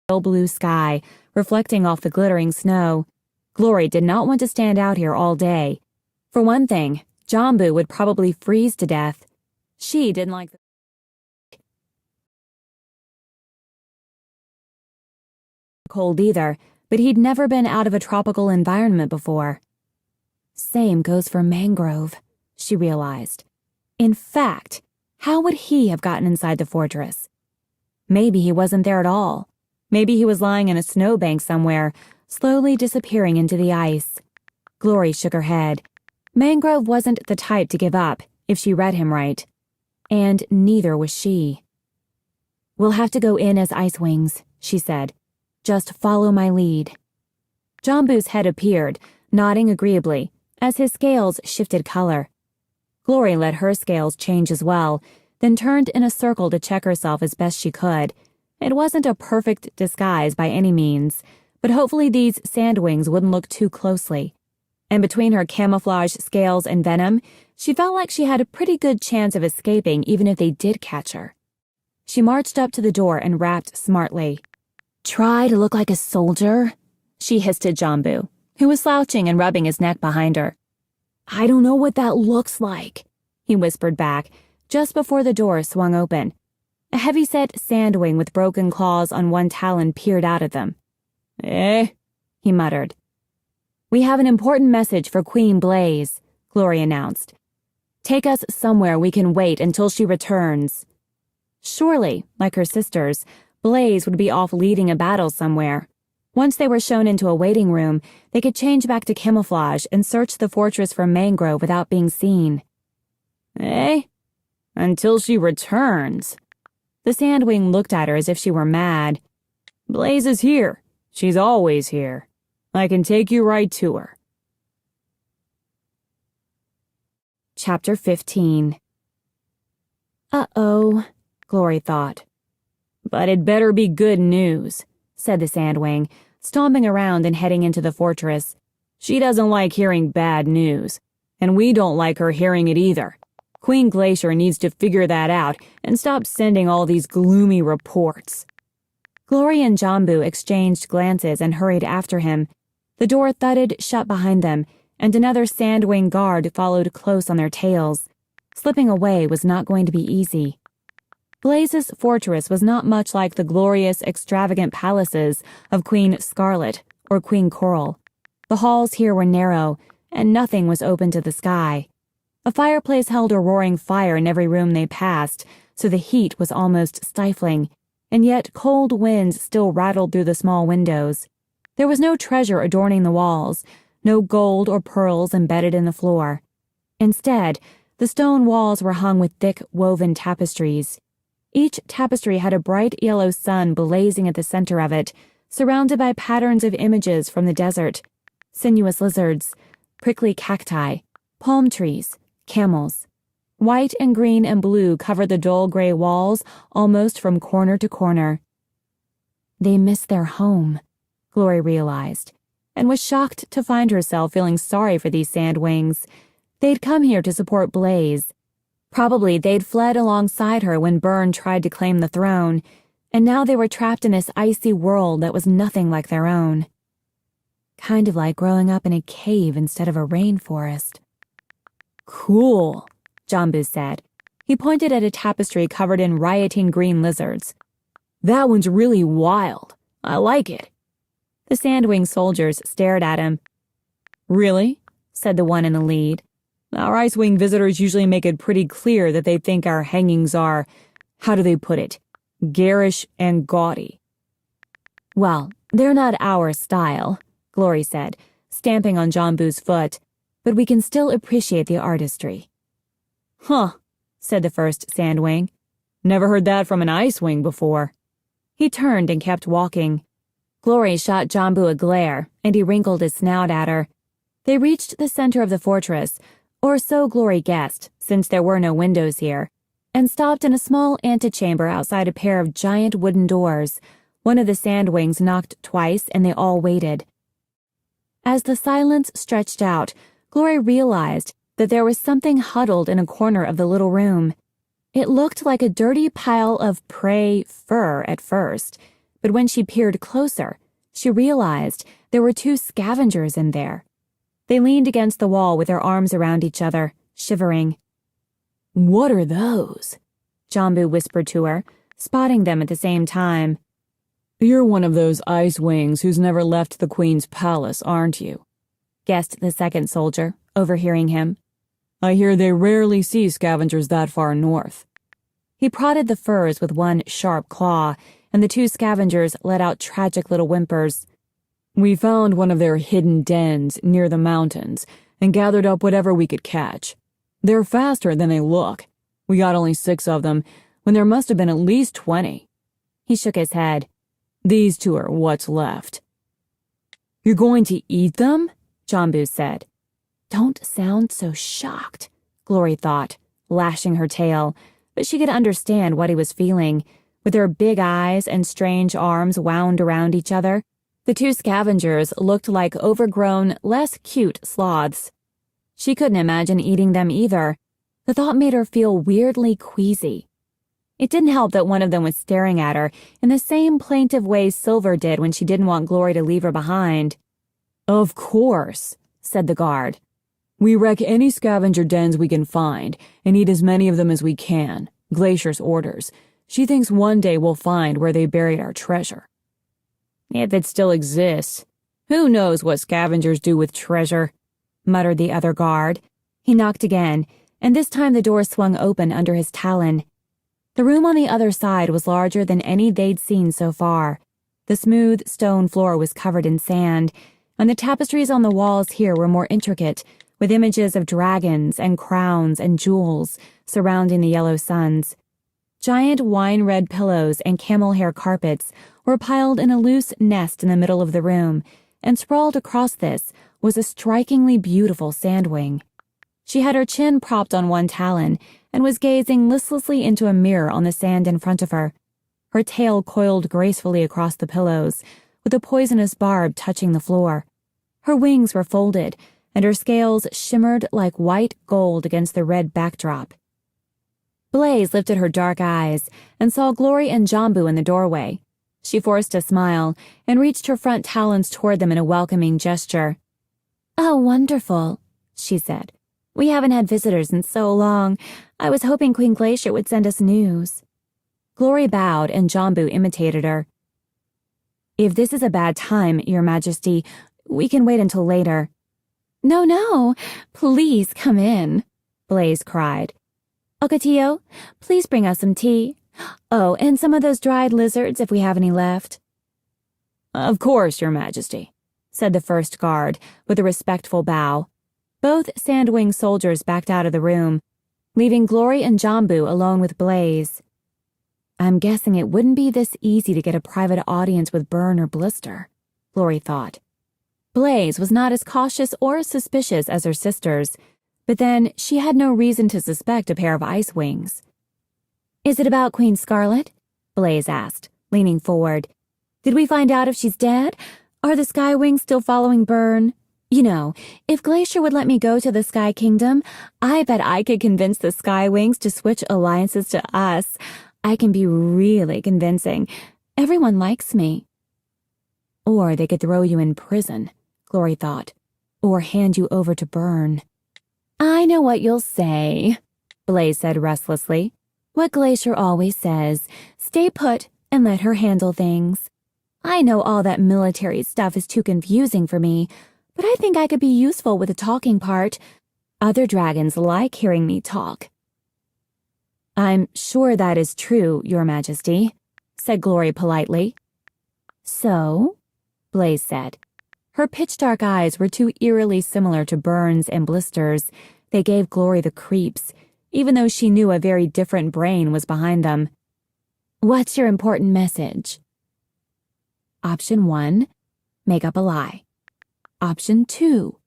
pale blue sky, reflecting off the glittering snow. Glory did not want to stand out here all day. For one thing, Jambu would probably freeze to death. She didn't like the cold either, but he'd never been out of a tropical environment before. Same goes for Mangrove, she realized. In fact, how would he have gotten inside the fortress? Maybe he wasn't there at all. Maybe he was lying in a snowbank somewhere, slowly disappearing into the ice. Glory shook her head. Mangrove wasn't the type to give up, if she read him right. And neither was she. "We'll have to go in as Ice Wings," she said. "Just follow my lead." Jambu's head appeared, nodding agreeably, as his scales shifted color. Glory let her scales change as well, then turned in a circle to check herself as best she could. It wasn't a perfect disguise by any means, but hopefully these sandwings wouldn't look too closely. And between her camouflage scales and venom, she felt like she had a pretty good chance of escaping even if they did catch her. She marched up to the door and rapped smartly. "Try to look like a soldier," she hissed at Jambu, who was slouching and rubbing his neck behind her. "I don't know what that looks like," he whispered back, just before the door swung open. A heavy-set sandwing with broken claws on one talon peered out at them. "Eh?" he muttered. "We have an important message for Queen Blaze," Glory announced. "Take us somewhere we can wait until she returns." Surely, like her sisters, Blaze would be off leading a battle somewhere. Once they were shown into a waiting room, they could change back to camouflage and search the fortress for Mangrove without being seen. "Eh? Until she returns." The sandwing looked at her as if she were mad. "Blaze is here. She's always here. I can take you right to her." Chapter 15. "Uh-oh," Glory thought. "But it better be good news," said the sandwing, stomping around and heading into the fortress. "She doesn't like hearing bad news, and we don't like her hearing it either. Queen Glacier needs to figure that out and stop sending all these gloomy reports." Glory and Jambu exchanged glances and hurried after him. The door thudded shut behind them, and another sandwing guard followed close on their tails. Slipping away was not going to be easy. Blaze's fortress was not much like the glorious, extravagant palaces of Queen Scarlet or Queen Coral. The halls here were narrow, and nothing was open to the sky. A fireplace held a roaring fire in every room they passed, so the heat was almost stifling, and yet cold winds still rattled through the small windows. There was no treasure adorning the walls, no gold or pearls embedded in the floor. Instead, the stone walls were hung with thick woven tapestries. Each tapestry had a bright yellow sun blazing at the center of it, surrounded by patterns of images from the desert: sinuous lizards, prickly cacti, palm trees, camels. White and green and blue covered the dull gray walls almost from corner to corner. They missed their home, Glory realized, and was shocked to find herself feeling sorry for these sandwings. They'd come here to support Blaze. Probably they'd fled alongside her when Byrne tried to claim the throne, and now they were trapped in this icy world that was nothing like their own. Kind of like growing up in a cave instead of a rainforest. "Cool," Jambu said. He pointed at a tapestry covered in rioting green lizards. "That one's really wild. I like it." The sandwing soldiers stared at him. "Really?" said the one in the lead. "Our Icewing visitors usually make it pretty clear that they think our hangings are, how do they put it, garish and gaudy." "Well, they're not our style," Glory said, stamping on Jambu's foot, "but we can still appreciate the artistry." "Huh," said the first sandwing. "Never heard that from an Icewing before." He turned and kept walking. Glory shot Jambu a glare, and he wrinkled his snout at her. They reached the center of the fortress, or so Glory guessed, since there were no windows here, and stopped in a small antechamber outside a pair of giant wooden doors. One of the sandwings knocked twice, and they all waited. As the silence stretched out, Glory realized that there was something huddled in a corner of the little room. It looked like a dirty pile of prey fur at first, But when she peered closer, she realized there were 2 scavengers in there. They leaned against the wall with their arms around each other, shivering. "What are those?" Jambu whispered to her, spotting them at the same time. "You're one of those ice wings who's never left the Queen's palace, aren't you?" guessed the second soldier, overhearing him. "I hear they rarely see scavengers that far north." He prodded the furs with one sharp claw, and the 2 scavengers let out tragic little whimpers. "We found one of their hidden dens near the mountains and gathered up whatever we could catch. They're faster than they look. We got only 6 of them, when there must have been at least 20. He shook his head. "These 2 are what's left." "You're going to eat them?" Jambu said. "Don't sound so shocked," Glory thought, lashing her tail, but she could understand what he was feeling. With their big eyes and strange arms wound around each other, the 2 scavengers looked like overgrown, less cute sloths. She couldn't imagine eating them either. The thought made her feel weirdly queasy. It didn't help that one of them was staring at her in the same plaintive way Silver did when she didn't want Glory to leave her behind. "Of course," said the guard. "We wreck any scavenger dens we can find and eat as many of them as we can. Glacier's orders. She thinks one day we'll find where they buried our treasure." "If it still exists. Who knows what scavengers do with treasure?" muttered the other guard. He knocked again, and this time the door swung open under his talon. The room on the other side was larger than any they'd seen so far. The smooth stone floor was covered in sand, and the tapestries on the walls here were more intricate, with images of dragons and crowns and jewels surrounding the yellow suns. Giant wine-red pillows and camel hair carpets were piled in a loose nest in the middle of the room, and sprawled across this was a strikingly beautiful sandwing. She had her chin propped on one talon and was gazing listlessly into a mirror on the sand in front of her. Her tail coiled gracefully across the pillows, with a poisonous barb touching the floor. Her wings were folded, and her scales shimmered like white gold against the red backdrop. Blaze lifted her dark eyes and saw Glory and Jambu in the doorway. She forced a smile and reached her front talons toward them in a welcoming gesture. "Oh, wonderful," she said. "We haven't had visitors in so long. I was hoping Queen Glacier would send us news." Glory bowed and Jambu imitated her. "If this is a bad time, Your Majesty, we can wait until later." No, please come in," Blaze cried. "Ocotillo, please bring us some tea. Oh, and some of those dried lizards if we have any left." "Of course, Your Majesty," said the first guard with a respectful bow. Both Sandwing soldiers backed out of the room, leaving Glory and Jambu alone with Blaze. "I'm guessing it wouldn't be this easy to get a private audience with Burn or Blister," Glory thought. Blaze was not as cautious or suspicious as her sisters, but then she had no reason to suspect a pair of ice wings. "Is it about Queen Scarlet?" Blaze asked, leaning forward. "Did we find out if she's dead? Are the Sky Wings still following Burn? You know, if Glacier would let me go to the Sky Kingdom, I bet I could convince the Sky Wings to switch alliances to us. I can be really convincing. Everyone likes me." "Or they could throw you in prison," Glory thought, "or hand you over to Burn." "I know what you'll say," Blaze said restlessly. "What Glacier always says, stay put and let her handle things. I know all that military stuff is too confusing for me, but I think I could be useful with the talking part. Other dragons like hearing me talk." "I'm sure that is true, Your Majesty," said Glory politely. "So?" Blaze said. Her pitch-dark eyes were too eerily similar to Burn's and Blister's. They gave Glory the creeps, even though she knew a very different brain was behind them. "What's your important message?" Option 1, make up a lie. Option 2,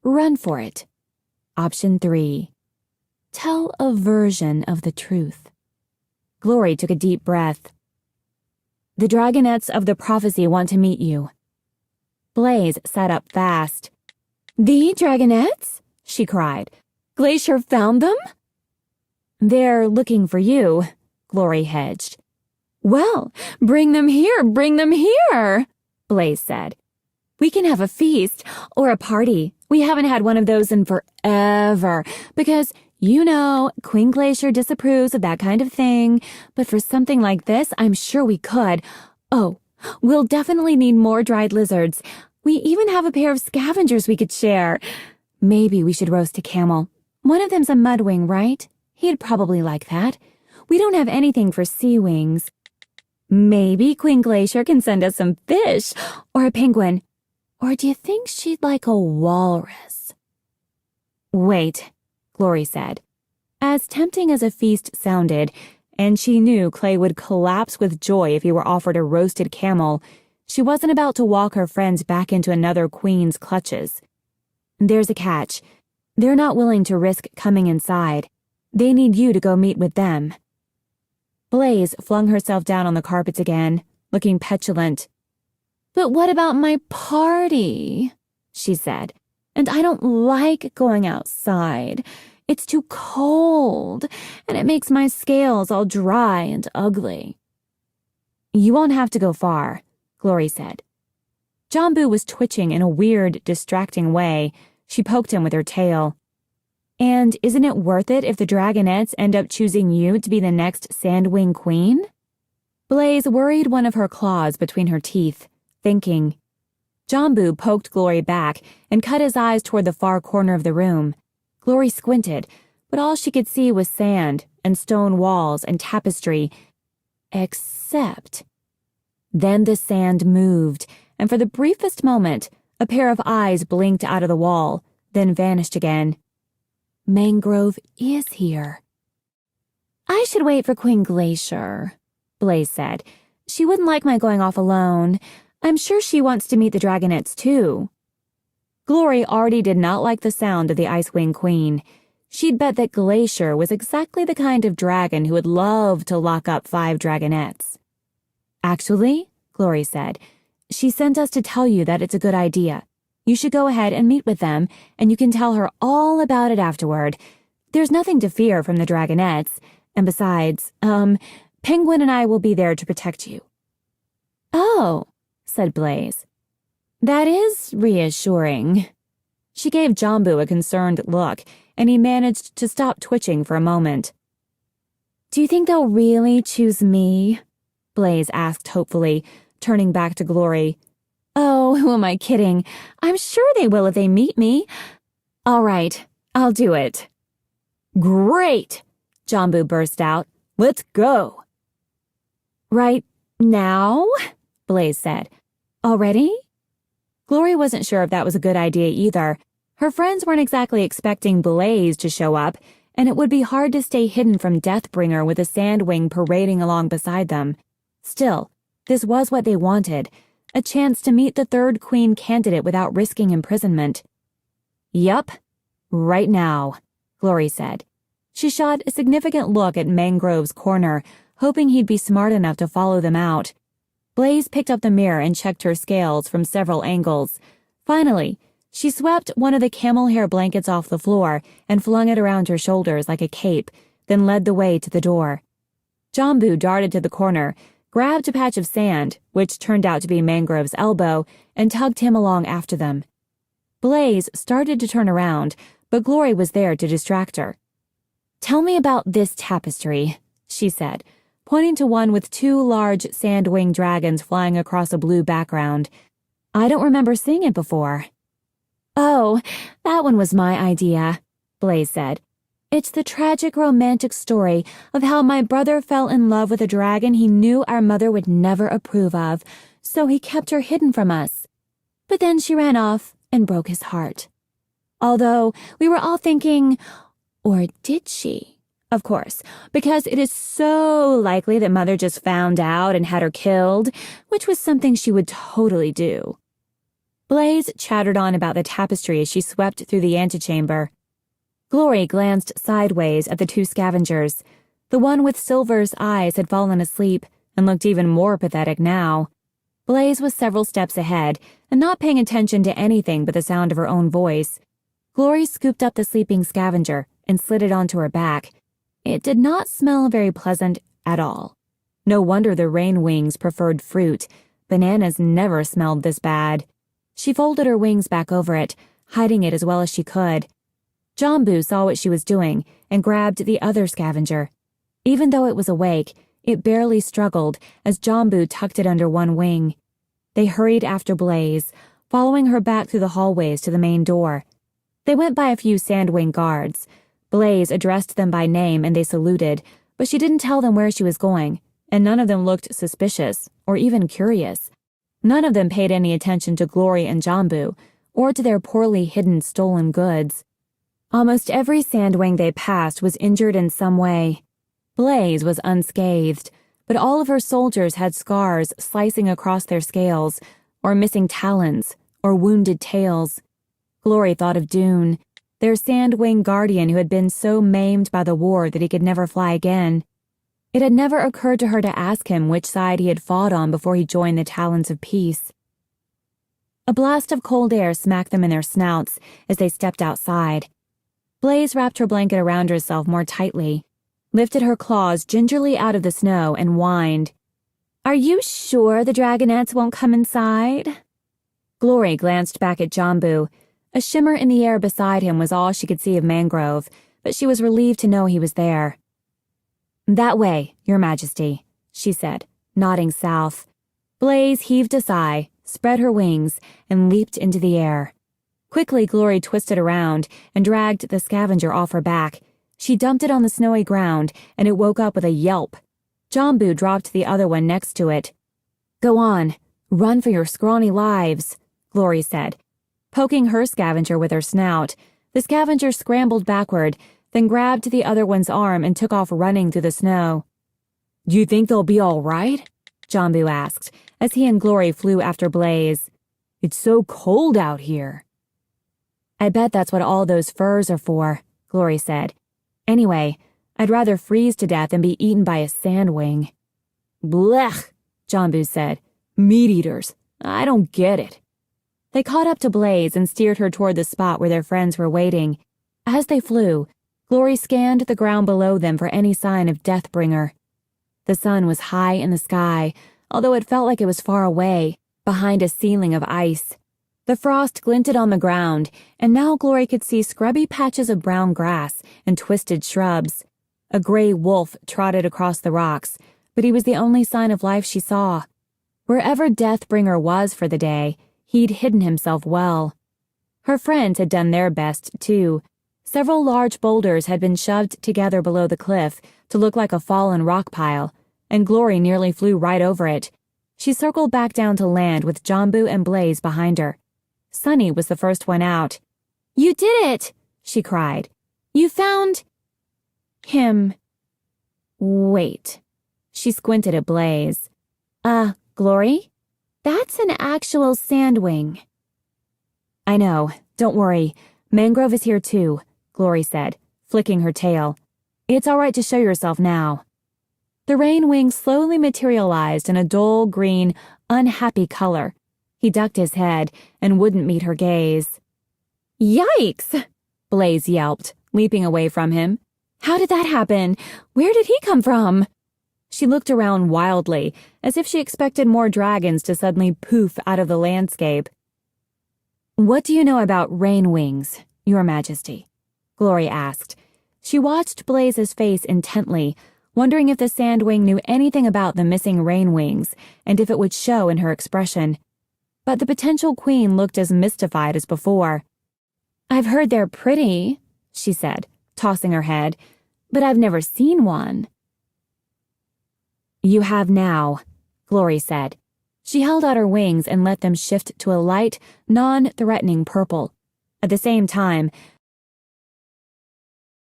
run for it. Option 3, tell a version of the truth. Glory took a deep breath. "The Dragonettes of the Prophecy want to meet you." Blaze sat up fast. "The Dragonettes?" she cried. "Glacier found them?" "They're looking for you," Glory hedged. Well, bring them here, Blaze said. We can have a feast or a party. We haven't had one of those in forever because, Queen Glacier disapproves of that kind of thing. But for something like this, I'm sure we could. Oh, we'll definitely need more dried lizards. We even have a pair of scavengers we could share. Maybe we should roast a camel. One of them's a mudwing, right? He'd probably like that. We don't have anything for sea wings. Maybe Queen Glacier can send us some fish or a penguin. Or do you think she'd like a walrus? Wait, Glory said. As tempting as a feast sounded, and she knew Clay would collapse with joy if he were offered a roasted camel, she wasn't about to walk her friends back into another queen's clutches. There's a catch. They're not willing to risk coming inside. They need you to go meet with them. Blaze flung herself down on the carpets again, looking petulant. But what about my party? She said. And I don't like going outside. It's too cold, and it makes my scales all dry and ugly. You won't have to go far, Glory said. Jambu was twitching in a weird, distracting way. She poked him with her tail. And isn't it worth it if the dragonettes end up choosing you to be the next Sandwing Queen? Blaze worried one of her claws between her teeth, thinking. Jambu poked Glory back and cut his eyes toward the far corner of the room. Glory squinted, but all she could see was sand and stone walls and tapestry. Except... Then the sand moved, and for the briefest moment, a pair of eyes blinked out of the wall, then vanished again. Mangrove is here. I should wait for Queen Glacier, Blaze said. She wouldn't like my going off alone. I'm sure she wants to meet the dragonettes, too. Glory already did not like the sound of the Icewing Queen. She'd bet that Glacier was exactly the kind of dragon who would love to lock up 5 dragonettes. Actually, Glory said, she sent us to tell you that it's a good idea. You should go ahead and meet with them, and you can tell her all about it afterward. There's nothing to fear from the dragonettes, and besides, Penguin and I will be there to protect you. Oh, said Blaze. That is reassuring. She gave Jambu a concerned look, and he managed to stop twitching for a moment. Do you think they'll really choose me? Blaze asked hopefully, turning back to Glory. Oh, who am I kidding? I'm sure they will if they meet me. All right, I'll do it. Great! Jambu burst out. Let's go. Right now? Blaze said. Already? Glory wasn't sure if that was a good idea either. Her friends weren't exactly expecting Blaze to show up, and it would be hard to stay hidden from Deathbringer with a Sandwing parading along beside them. Still, this was what they wanted, a chance to meet the third queen candidate without risking imprisonment. Yup, right now, Glory said. She shot a significant look at Mangrove's corner, hoping he'd be smart enough to follow them out. Blaze picked up the mirror and checked her scales from several angles. Finally, she swept one of the camel hair blankets off the floor and flung it around her shoulders like a cape, then led the way to the door. Jambu darted to the corner, grabbed a patch of sand, which turned out to be Mangrove's elbow, and tugged him along after them. Blaze started to turn around, but Glory was there to distract her. Tell me about this tapestry, she said, pointing to one with 2 large sandwing dragons flying across a blue background. I don't remember seeing it before. Oh, that one was my idea, Blaze said. It's the tragic romantic story of how my brother fell in love with a dragon he knew our mother would never approve of, so he kept her hidden from us. But then she ran off and broke his heart. Although we were all thinking, or did she? Of course, because it is so likely that Mother just found out and had her killed, which was something she would totally do. Blaze chattered on about the tapestry as she swept through the antechamber. Glory glanced sideways at the 2 scavengers. The one with Silver's eyes had fallen asleep and looked even more pathetic now. Blaze was several steps ahead and not paying attention to anything but the sound of her own voice. Glory scooped up the sleeping scavenger and slid it onto her back. It did not smell very pleasant at all. No wonder the rain wings preferred fruit. Bananas never smelled this bad. She folded her wings back over it, hiding it as well as she could. Jambu saw what she was doing and grabbed the other scavenger. Even though it was awake, it barely struggled as Jambu tucked it under one wing. They hurried after Blaze, following her back through the hallways to the main door. They went by a few sandwing guards. Blaze addressed them by name and they saluted, but she didn't tell them where she was going, and none of them looked suspicious or even curious. None of them paid any attention to Glory and Jambu or to their poorly hidden stolen goods. Almost every sandwing they passed was injured in some way. Blaze was unscathed, but all of her soldiers had scars slicing across their scales, or missing talons, or wounded tails. Glory thought of Dune, their sandwing guardian who had been so maimed by the war that he could never fly again. It had never occurred to her to ask him which side he had fought on before he joined the Talons of Peace. A blast of cold air smacked them in their snouts as they stepped outside. Blaze wrapped her blanket around herself more tightly, lifted her claws gingerly out of the snow, and whined, "Are you sure the dragonettes won't come inside?" Glory glanced back at Jambu. A shimmer in the air beside him was all she could see of Mangrove, but she was relieved to know he was there. "That way, Your Majesty," she said, nodding south. Blaze heaved a sigh, spread her wings, and leaped into the air. Quickly, Glory twisted around and dragged the scavenger off her back. She dumped it on the snowy ground, and it woke up with a yelp. Jambu dropped the other one next to it. "Go on, run for your scrawny lives," Glory said. Poking her scavenger with her snout, the scavenger scrambled backward, then grabbed the other one's arm and took off running through the snow. "Do you think they'll be all right?" Jambu asked, as he and Glory flew after Blaze. "It's so cold out here." "I bet that's what all those furs are for," Glory said. "Anyway, I'd rather freeze to death than be eaten by a sandwing." "Blech," Jambu said. "Meat eaters. I don't get it." They caught up to Blaze and steered her toward the spot where their friends were waiting. As they flew, Glory scanned the ground below them for any sign of Deathbringer. The sun was high in the sky, although it felt like it was far away, behind a ceiling of ice. The frost glinted on the ground, and now Glory could see scrubby patches of brown grass and twisted shrubs. A gray wolf trotted across the rocks, but he was the only sign of life she saw. Wherever Deathbringer was for the day, he'd hidden himself well. Her friends had done their best, too. Several large boulders had been shoved together below the cliff to look like a fallen rock pile, and Glory nearly flew right over it. She circled back down to land with Jambu and Blaze behind her. Sunny was the first one out. "You did it!" she cried. "You found him." Wait. She squinted at Blaze. Glory? That's an actual sandwing." "I know. Don't worry. Mangrove is here too," Glory said, flicking her tail. "It's all right to show yourself now." The rain wing slowly materialized in a dull green, unhappy color. He ducked his head and wouldn't meet her gaze. "Yikes!" Blaze yelped, leaping away from him. "How did that happen? Where did he come from?" She looked around wildly, as if she expected more dragons to suddenly poof out of the landscape. "What do you know about rain wings, Your Majesty?" Glory asked. She watched Blaze's face intently, wondering if the sandwing knew anything about the missing rain wings and if it would show in her expression. But the potential queen looked as mystified as before. "I've heard they're pretty," she said, tossing her head, "but I've never seen one." "You have now," Glory said. She held out her wings and let them shift to a light, non-threatening purple. At the same time,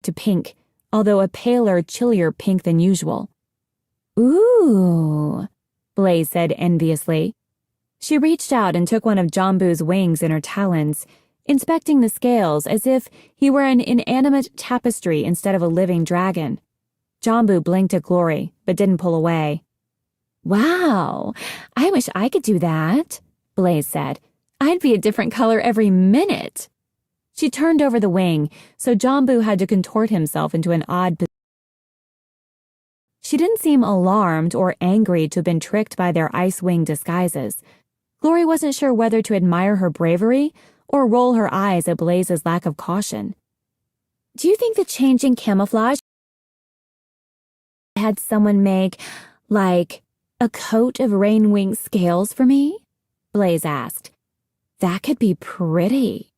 to pink, although a paler, chillier pink than usual. "Ooh," Blaze said enviously. She reached out and took one of Jambu's wings in her talons, inspecting the scales as if he were an inanimate tapestry instead of a living dragon. Jambu blinked at Glory, but didn't pull away. "Wow, I wish I could do that," Blaze said. "I'd be a different color every minute." She turned over the wing, so Jambu had to contort himself into an odd position. She didn't seem alarmed or angry to have been tricked by their ice-wing disguises. Glory wasn't sure whether to admire her bravery or roll her eyes at Blaze's lack of caution. "Do you think the changing camouflage had someone make, like, a coat of rain-wing scales for me?" Blaze asked. "That could be pretty."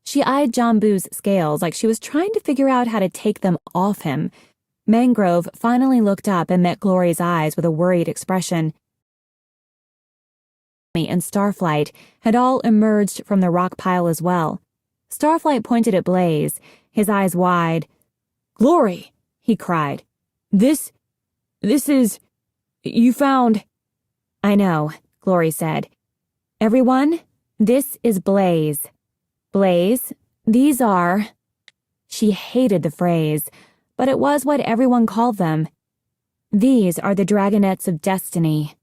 She eyed Jambu's scales like she was trying to figure out how to take them off him. Mangrove finally looked up and met Glory's eyes with a worried expression. And Starflight had all emerged from the rock pile as well. Starflight pointed at Blaze, his eyes wide. "Glory," he cried. This is... you found..." "I know," Glory said. "Everyone, this is Blaze. Blaze, these are..." She hated the phrase, but it was what everyone called them. "These are the Dragonets of Destiny."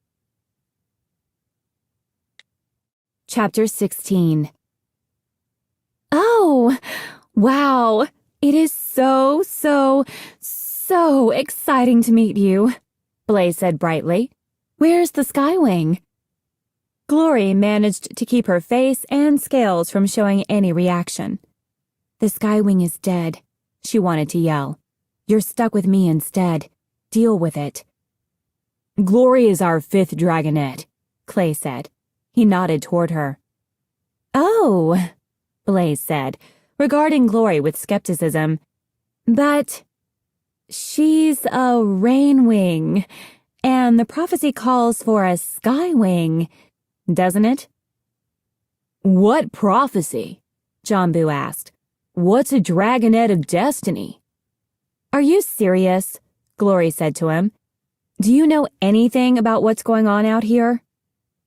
Chapter 16. "Oh, wow. It is so exciting to meet you," Blaze said brightly. "Where's the Skywing?" Glory managed to keep her face and scales from showing any reaction. "The Skywing is dead," she wanted to yell. "You're stuck with me instead. Deal with it." "Glory is our 5th Dragonet," Clay said. He nodded toward her. "Oh," Blaze said, regarding Glory with skepticism. "But she's a Rainwing, and the prophecy calls for a Skywing, doesn't it?" "What prophecy?" Jambu asked. "What's a Dragonet of Destiny?" "Are you serious?" Glory said to him. "Do you know anything about what's going on out here?"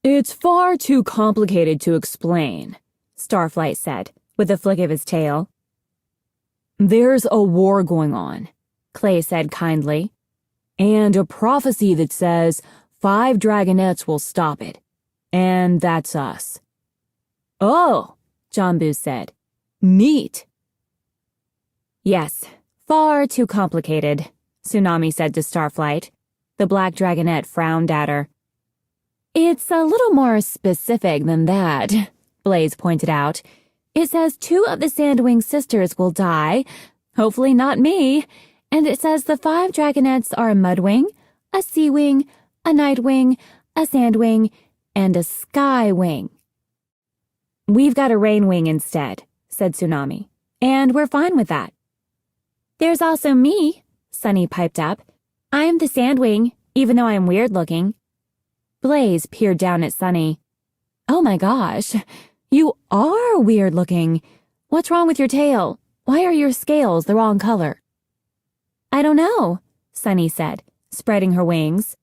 "It's far too complicated to explain," Starflight said, with a flick of his tail. "There's a war going on," Clay said kindly, "and a prophecy that says 5 Dragonets will stop it. And that's us." "Oh," Jambu said. "Neat." "Yes, far too complicated," Tsunami said to Starflight. The Black Dragonet frowned at her. "It's a little more specific than that," Blaze pointed out. "It says 2 of the Sandwing sisters will die, hopefully not me, and it says the 5 Dragonets are a Mudwing, a Seawing, a Nightwing, a Sandwing, and a Skywing." "We've got a Rainwing instead," said Tsunami, "and we're fine with that." "There's also me," Sunny piped up. "I'm the Sandwing, even though I'm weird-looking." Blaze peered down at Sunny. "Oh my gosh, you are weird-looking. What's wrong with your tail? Why are your scales the wrong color?" "I don't know," Sunny said, spreading her wings.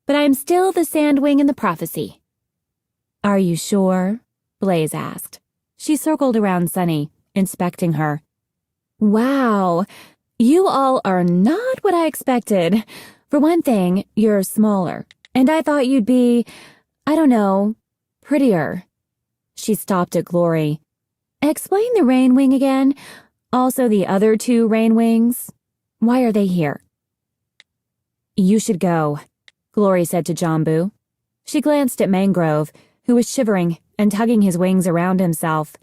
"But I'm still the Sandwing in the prophecy." "Are you sure?" Blaze asked. She circled around Sunny, inspecting her. "Wow, you all are not what I expected. For one thing, you're smaller, and I thought you'd be, I don't know, prettier." She stopped at Glory. "Explain the Rainwing again. Also the other 2 Rainwings. Why are they here?" "You should go," Glory said to Jambu. She glanced at Mangrove, who was shivering and tugging his wings around himself.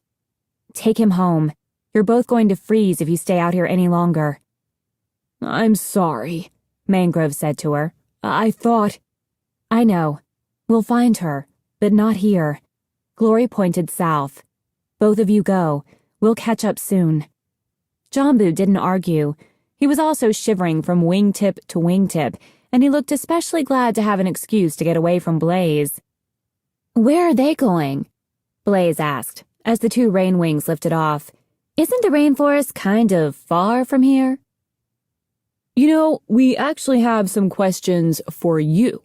"Take him home. You're both going to freeze if you stay out here any longer." "I'm sorry," Mangrove said to her. "I thought..." "I know. We'll find her, but not here." Glory pointed south. "Both of you go. We'll catch up soon." Jambu didn't argue. He was also shivering from wingtip to wingtip, and he looked especially glad to have an excuse to get away from Blaze. "Where are they going?" Blaze asked, as the 2 Rainwings lifted off. "Isn't the rainforest kind of far from here?" "You know, we actually have some questions for you,"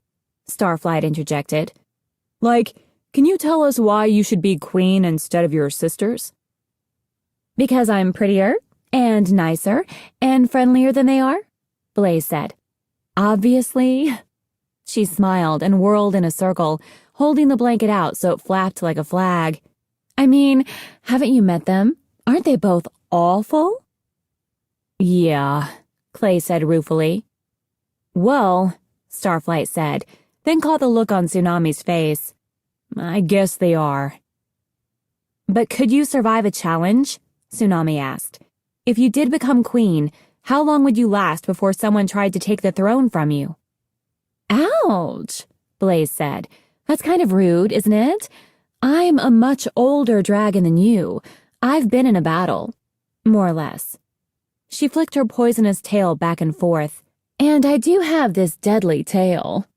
Starflight interjected. "Like, can you tell us why you should be queen instead of your sisters?" "Because I'm prettier, and nicer, and friendlier than they are," Blaze said. "Obviously." She smiled and whirled in a circle, holding the blanket out so it flapped like a flag. "I mean, haven't you met them? Aren't they both awful?" "Yeah," Clay said ruefully. Well, Starflight said, then caught the look on Tsunami's face. I guess they are. But could you survive a challenge? Tsunami asked. If you did become queen, how long would you last before someone tried to take the throne from you? Ouch, Blaze said. That's kind of rude, isn't it? I'm a much older dragon than you. I've been in a battle. More or less. She flicked her poisonous tail back and forth. And I do have this deadly tail.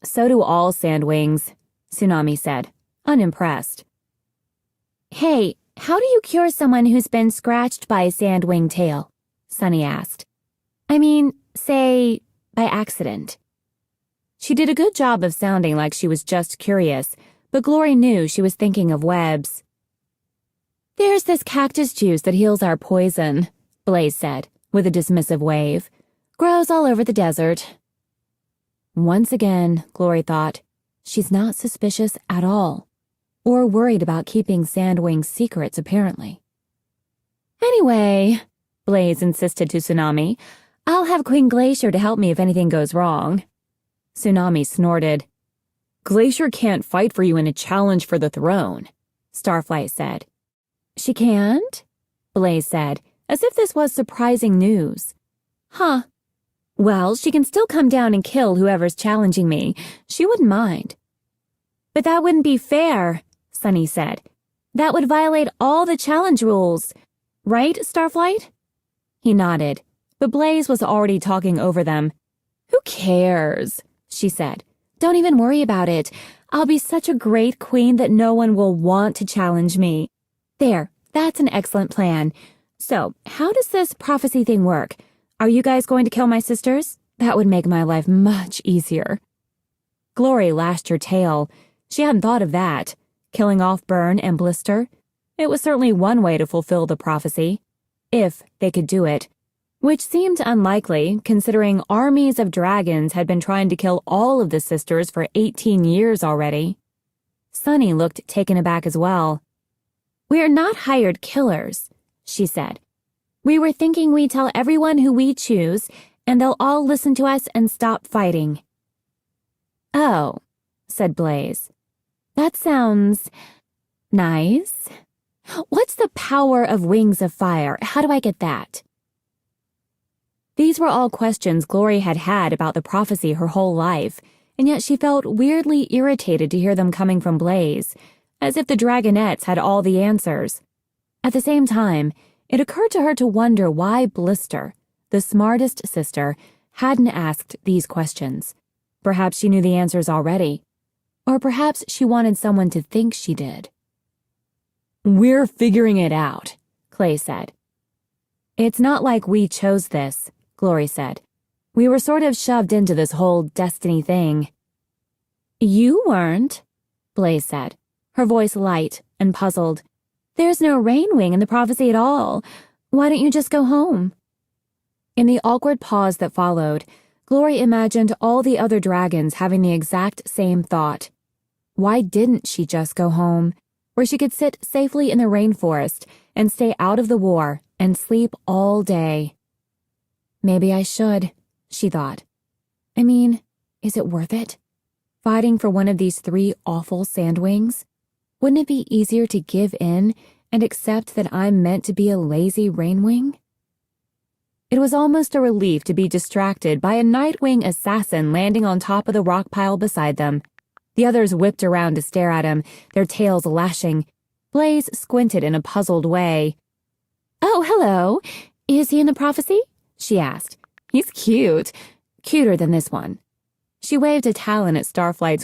So do all sandwings, Tsunami said, unimpressed. Hey, how do you cure someone who's been scratched by a sandwing tail? Sunny asked. I mean, say, by accident. She did a good job of sounding like she was just curious, but Glory knew she was thinking of webs. There's this cactus juice that heals our poison, Blaze said, with a dismissive wave. Grows all over the desert. Once again, Glory thought, she's not suspicious at all, or worried about keeping Sandwing's secrets, apparently. Anyway, Blaze insisted to Tsunami, I'll have Queen Glacier to help me if anything goes wrong. Tsunami snorted. Glacier can't fight for you in a challenge for the throne, Starflight said. She can't? Blaze said, as if this was surprising news. Huh. Well, she can still come down and kill whoever's challenging me. She wouldn't mind. But that wouldn't be fair, Sunny said. That would violate all the challenge rules. Right, Starflight? He nodded, but Blaze was already talking over them. Who cares? She said. Don't even worry about it. I'll be such a great queen that no one will want to challenge me. There, that's an excellent plan. So, how does this prophecy thing work? Are you guys going to kill my sisters? That would make my life much easier. Glory lashed her tail. She hadn't thought of that. Killing off Burn and Blister. It was certainly one way to fulfill the prophecy. If they could do it. Which seemed unlikely, considering armies of dragons had been trying to kill all of the sisters for 18 years already. Sunny looked taken aback as well. We're not hired killers, she said. We were thinking we'd tell everyone who we choose, and they'll all listen to us and stop fighting. Oh, said Blaze. That sounds nice. What's the power of wings of fire? How do I get that? These were all questions Glory had had about the prophecy her whole life, and yet she felt weirdly irritated to hear them coming from Blaze, as if the Dragonettes had all the answers. At the same time, it occurred to her to wonder why Blister, the smartest sister, hadn't asked these questions. Perhaps she knew the answers already. Or perhaps she wanted someone to think she did. We're figuring it out, Clay said. It's not like we chose this, Glory said. We were sort of shoved into this whole destiny thing. You weren't, Blaze said, her voice light and puzzled. There's no rainwing in the prophecy at all. Why don't you just go home? In the awkward pause that followed, Glory imagined all the other dragons having the exact same thought. Why didn't she just go home, where she could sit safely in the rainforest and stay out of the war and sleep all day? Maybe I should, she thought. I mean, is it worth it? Fighting for one of these 3 awful sandwings? Wouldn't it be easier to give in and accept that I'm meant to be a lazy rainwing? It was almost a relief to be distracted by a Nightwing assassin landing on top of the rock pile beside them. The others whipped around to stare at him, their tails lashing. Blaze squinted in a puzzled way. Oh, hello. Is he in the prophecy? She asked. He's cute. Cuter than this one. She waved a talon at Starflight's